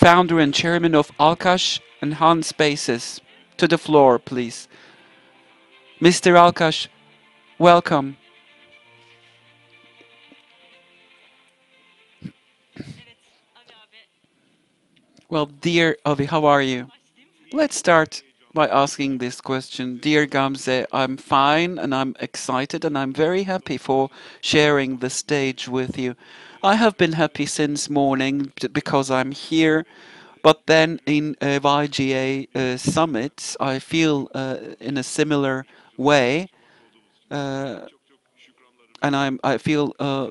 founder and chairman of Alkas and Han Spaces. To the floor, please. Mr. Alkas, welcome. Well, dear Avi, how are you? Let's start by asking this question. Dear Gamze, I'm fine and I'm excited and I'm very happy for sharing the stage with you. I have been happy since morning because I'm here, but then in YGA summits, I feel in a similar way. Uh, and I feel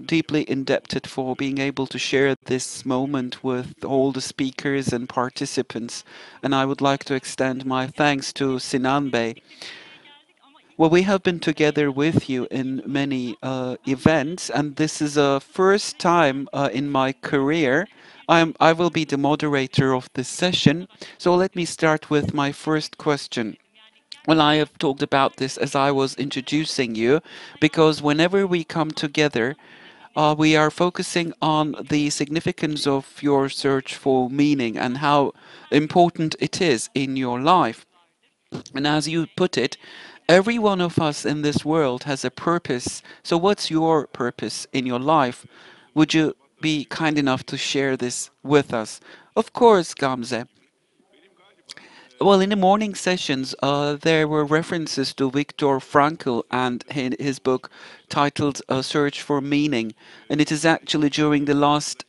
deeply indebted for being able to share this moment with all the speakers and participants. And I would like to extend my thanks to Sinan Bey. Well, we have been together with you in many events, and this is a first time in my career. I will be the moderator of this session. So let me start with my first question. Well, I have talked about this as I was introducing you, because whenever we come together, we are focusing on the significance of your search for meaning and how important it is in your life. And as you put it, every one of us in this world has a purpose. So, what's your purpose in your life? Would you be kind enough to share this with us? Of course, Gamze. Well, in the morning sessions, there were references to Viktor Frankl and his book titled Search for Meaning. And it is actually during the last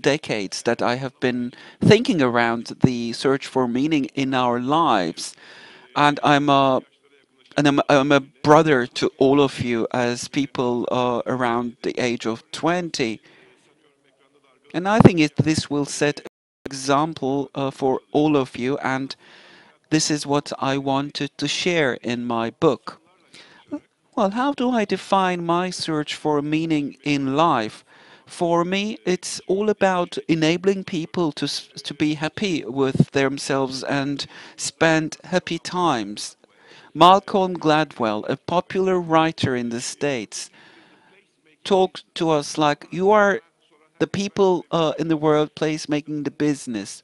decades that I have been thinking around the search for meaning in our lives. And I'm a brother to all of you as people around the age of 20. And I think this will set an example for all of you. And this is what I wanted to share in my book. Well, how do I define my search for meaning in life? For me, it's all about enabling people to be happy with themselves and spend happy times. Malcolm Gladwell, a popular writer in the States, talked to us like you are the people in the workplace making the business.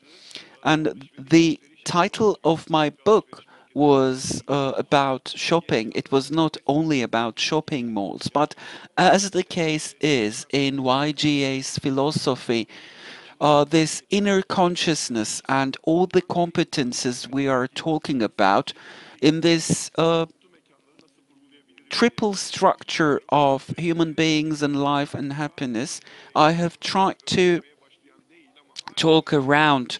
And the title of my book was about shopping. It was not only about shopping malls, but as the case is in YGA's philosophy, this inner consciousness and all the competences we are talking about in this triple structure of human beings and life and happiness, I have tried to talk around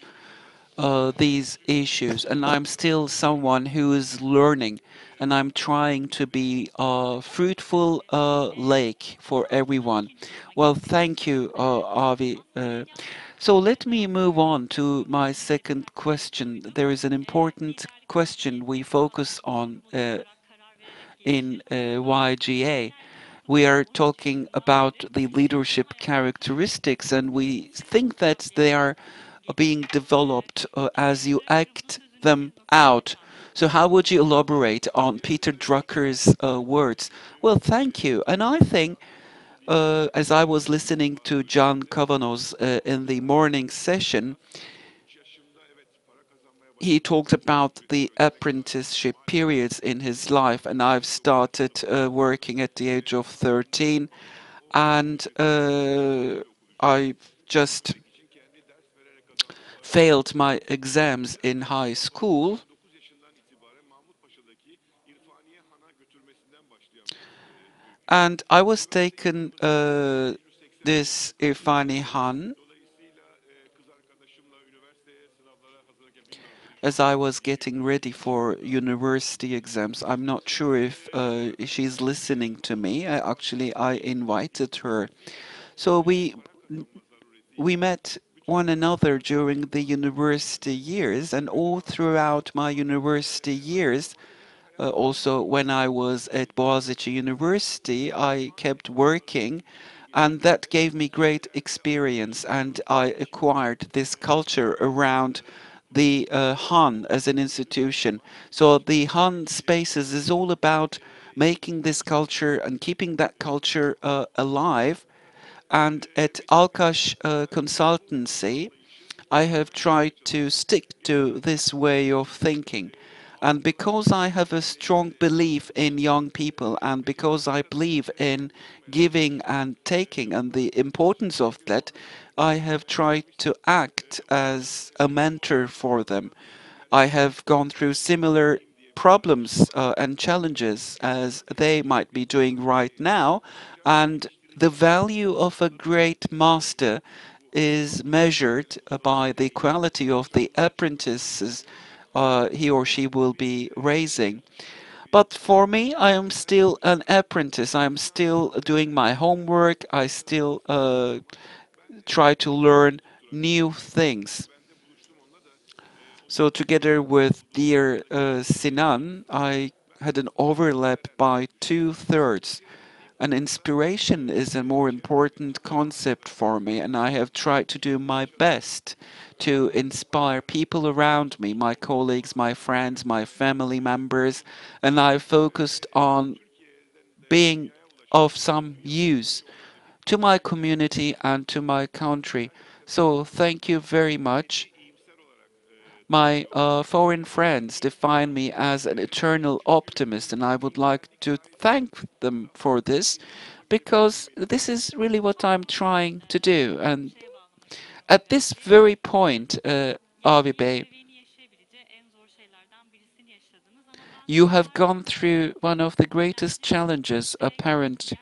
these issues, and I'm still someone who is learning, and I'm trying to be a fruitful lake for everyone. Well, thank you, Avi. So let me move on to my second question. There is an important question we focus on in YGA. We are talking about the leadership characteristics, and we think that they are being developed as you act them out. So, how would you elaborate on Peter Drucker's words? Well, thank you. And I think, as I was listening to John Kavanagh's in the morning session, he talked about the apprenticeship periods in his life, and I've started working at the age of 13, and I just failed my exams in high school. And I was taken this Irfani Han as I was getting ready for university exams. I'm not sure if she's listening to me. Actually, I invited her. So we met one another during the university years, and all throughout my university years, also when I was at Boğaziçi University, I kept working, and that gave me great experience, and I acquired this culture around the Han as an institution. So the Han Spaces is all about making this culture and keeping that culture alive. And at Alkas Consultancy, I have tried to stick to this way of thinking. And because I have a strong belief in young people, and because I believe in giving and taking and the importance of that, I have tried to act as a mentor for them. I have gone through similar problems and challenges as they might be doing right now, and the value of a great master is measured by the quality of the apprentices he or she will be raising. But for me, I am still an apprentice. I am still doing my homework. I still try to learn new things. So together with dear Sinan, I had an overlap by 2/3. And inspiration is a more important concept for me, and I have tried to do my best to inspire people around me, my colleagues, my friends, my family members, and I've focused on being of some use to my community and to my country. So thank you very much. My foreign friends define me as an eternal optimist, and I would like to thank them for this because this is really what I'm trying to do. And at this very point, Avi Bey, you have gone through one of the greatest challenges a parent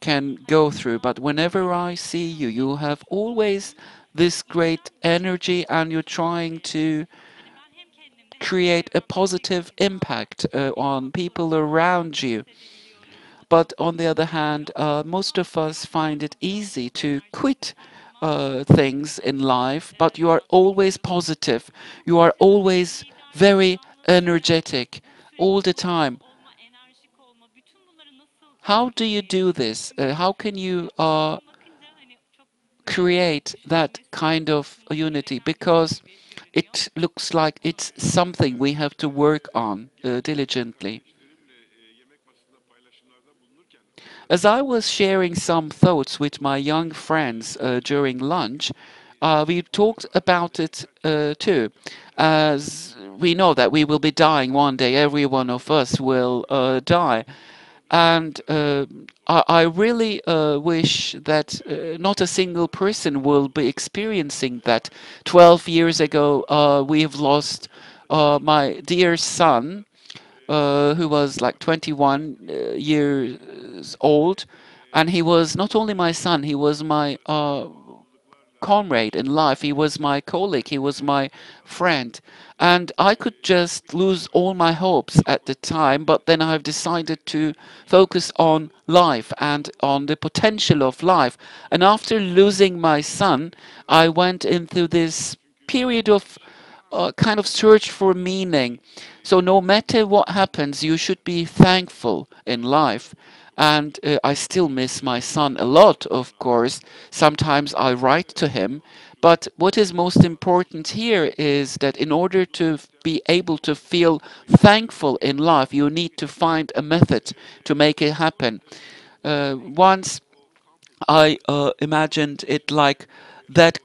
can go through, but whenever I see you, you have always this great energy and you're trying to create a positive impact on people around you. But on the other hand, most of us find it easy to quit things in life, but you are always positive. You are always very energetic all the time. How do you do this? How can you create that kind of unity? Because it looks like it's something we have to work on diligently. As I was sharing some thoughts with my young friends during lunch, we talked about it too. As we know that we will be dying one day, every one of us will die. And I really wish that not a single person will be experiencing that. 12 years ago, we have lost my dear son, who was like 21 years old. And he was not only my son, he was my comrade in life. He was my colleague. He was my friend. And I could just lose all my hopes at the time, but then I've decided to focus on life and on the potential of life. And after losing my son, I went into this period of kind of search for meaning. So no matter what happens, you should be thankful in life. And I still miss my son a lot, of course. Sometimes I write to him. But what is most important here is that in order to be able to feel thankful in life, you need to find a method to make it happen. Once I imagined it like that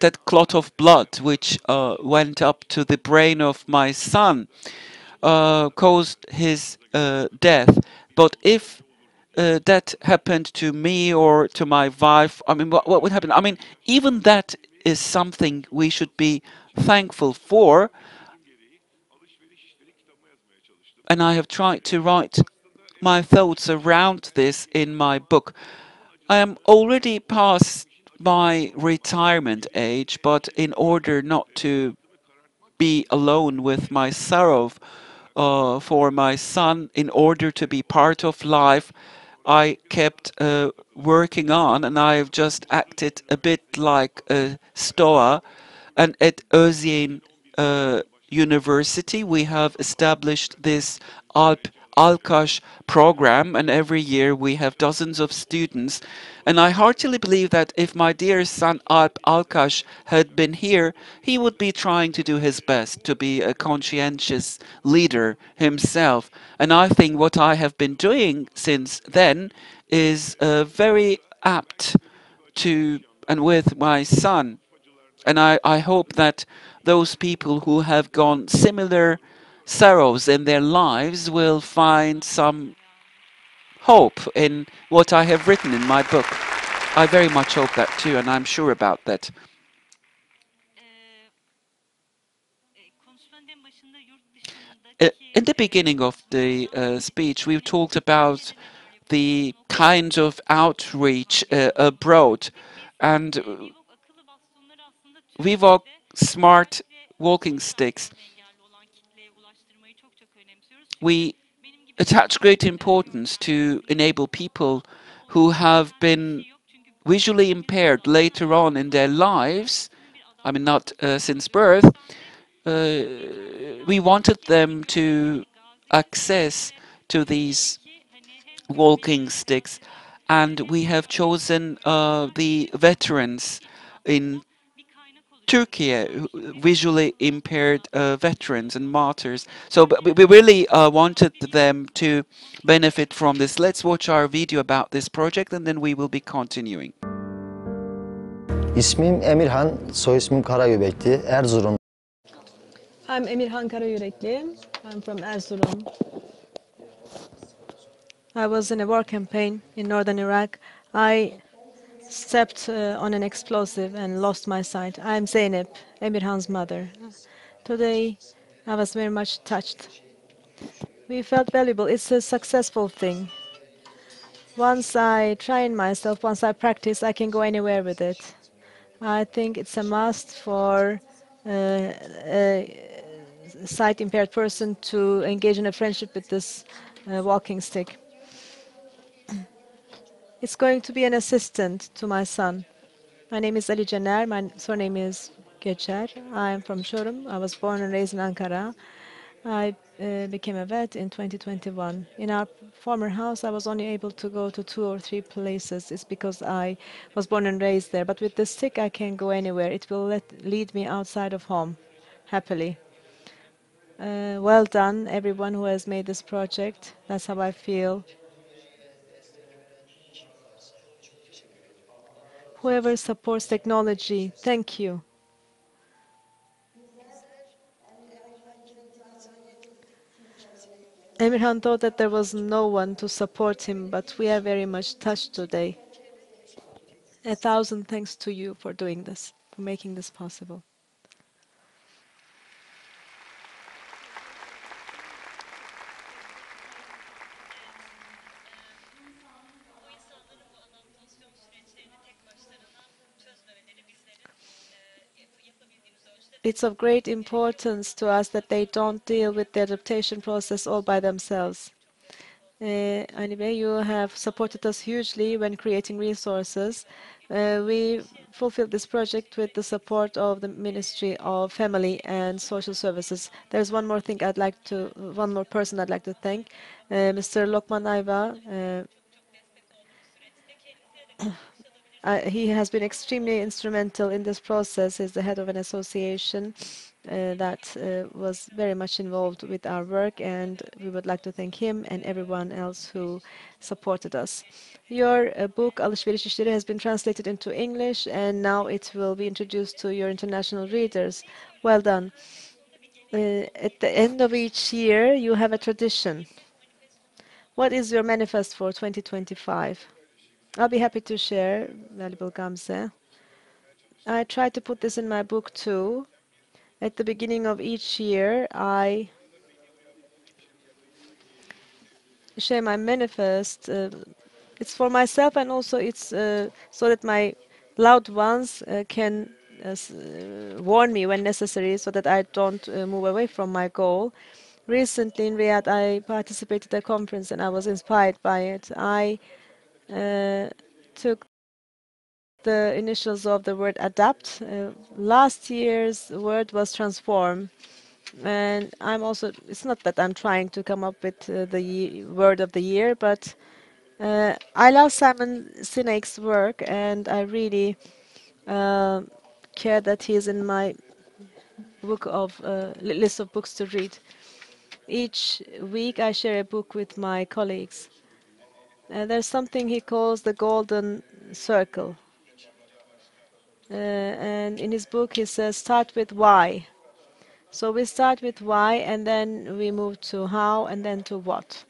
that clot of blood which went up to the brain of my son caused his death. But if that happened to me or to my wife, I mean, what would happen? I mean, even that is something we should be thankful for. And I have tried to write my thoughts around this in my book. I am already past my retirement age, but in order not to be alone with my sorrow for my son, in order to be part of life, I kept working on, and I've just acted a bit like a Stoa. And at Özyeğin University, we have established this Alkas program, and every year we have dozens of students. And I heartily believe that if my dear son Alkas had been here, he would be trying to do his best to be a conscientious leader himself. And I think what I have been doing since then is very apt to, and with my son. And I hope that those people who have gone similar sorrows in their lives will find some hope in what I have written in my book. I very much hope that too, and I'm sure about that. In the beginning of the speech, we talked about the kind of outreach abroad, and we walk smart walking sticks. We attach great importance to enable people who have been visually impaired later on in their lives. I mean, not since birth. We wanted them to access to these walking sticks, and we have chosen the veterans in Turkey, visually impaired veterans and martyrs. So we really wanted them to benefit from this. Let's watch our video about this project and then we will be continuing. İsmim Emirhan, soy ismim Karayürekli, Erzurum. I'm Emirhan Karayürekli. I'm from Erzurum. I was in a war campaign in northern Iraq. I stepped on an explosive and lost my sight. I'm Zeynep, Emirhan's mother. Today, I was very much touched. We felt valuable. It's a successful thing. Once I train myself, once I practice, I can go anywhere with it. I think it's a must for a sight impaired person to engage in a friendship with this walking stick. It's going to be an assistant to my son. My name is Ali Caner. My surname is Geçer. I'm from Çorum. I was born and raised in Ankara. I became a vet in 2021. In our former house, I was only able to go to 2 or 3 places. It's because I was born and raised there. But with the stick, I can go anywhere. It will lead me outside of home, happily. Well done, everyone who has made this project. That's how I feel. Whoever supports technology, thank you. Emirhan thought that there was no one to support him, but we are very much touched today. 1,000 thanks to you for doing this, for making this possible. It's of great importance to us that they don't deal with the adaptation process all by themselves. Anyway, you have supported us hugely when creating resources. We fulfilled this project with the support of the Ministry of Family and Social Services. There's one more person I'd like to thank, Mr. Lokman Ayva. He has been extremely instrumental in this process. He's the head of an association that was very much involved with our work, and we would like to thank him and everyone else who supported us. Your book, Alışveriş İşleri, has been translated into English, and now it will be introduced to your international readers. Well done. At the end of each year, you have a tradition. What is your manifest for 2025? I'll be happy to share, valuable Gamze. I tried to put this in my book too. At the beginning of each year, I share my manifest. It's for myself, and also it's so that my loved ones can warn me when necessary, so that I don't move away from my goal. Recently in Riyadh, I participated at a conference and I was inspired by it. I took the initials of the word adapt. Last year's word was transform. And it's not that I'm trying to come up with the word of the year, but I love Simon Sinek's work, and I really uh, care that he's in my list of books to read. Each week I share a book with my colleagues. There's something he calls the golden circle. and in his book he says start with why. So we start with why and then we move to how and then to what.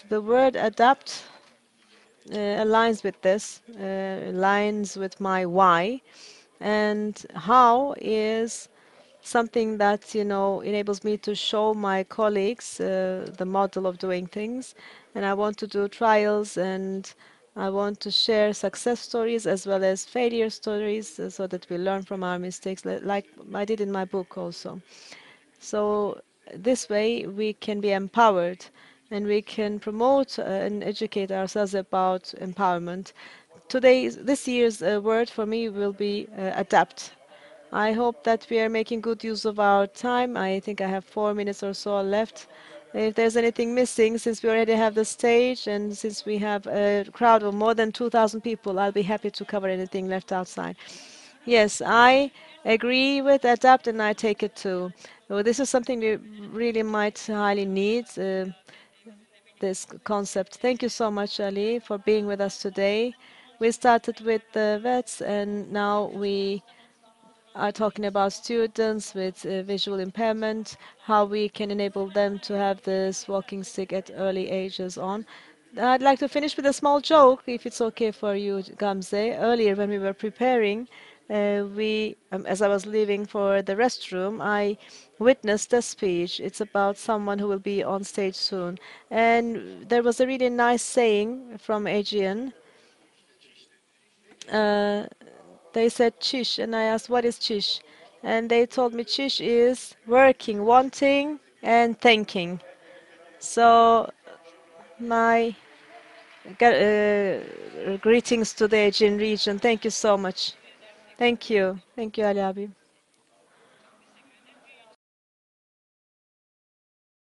The word adapt aligns with this, aligns with my why, and how is something that enables me to show my colleagues the model of doing things, and I want to do trials and I want to share success stories as well as failure stories so that we learn from our mistakes like I did in my book also. So this way we can be empowered and we can promote and educate ourselves about empowerment. This year's word for me will be adapt. I hope that we are making good use of our time. I think I have 4 minutes or so left. If there's anything missing, since we already have the stage and since we have a crowd of more than 2,000 people, I'll be happy to cover anything left outside. Yes, I agree with adapt and I take it too. Well, this is something we really might highly need, this concept. Thank you so much, Ali, for being with us today. We started with the vets and now we are talking about students with visual impairment, how we can enable them to have this walking stick at early ages on. I'd like to finish with a small joke, if it's okay for you, Gamze. Earlier, when we were preparing, as I was leaving for the restroom, I witnessed a speech. It's about someone who will be on stage soon. And there was a really nice saying from Aegean. Uh, they said chish, and I asked, what is chish? And they told me chish is working, wanting, and thanking. So my greetings to the Aegean region. Thank you so much. Thank you. Thank you, Ali Abi.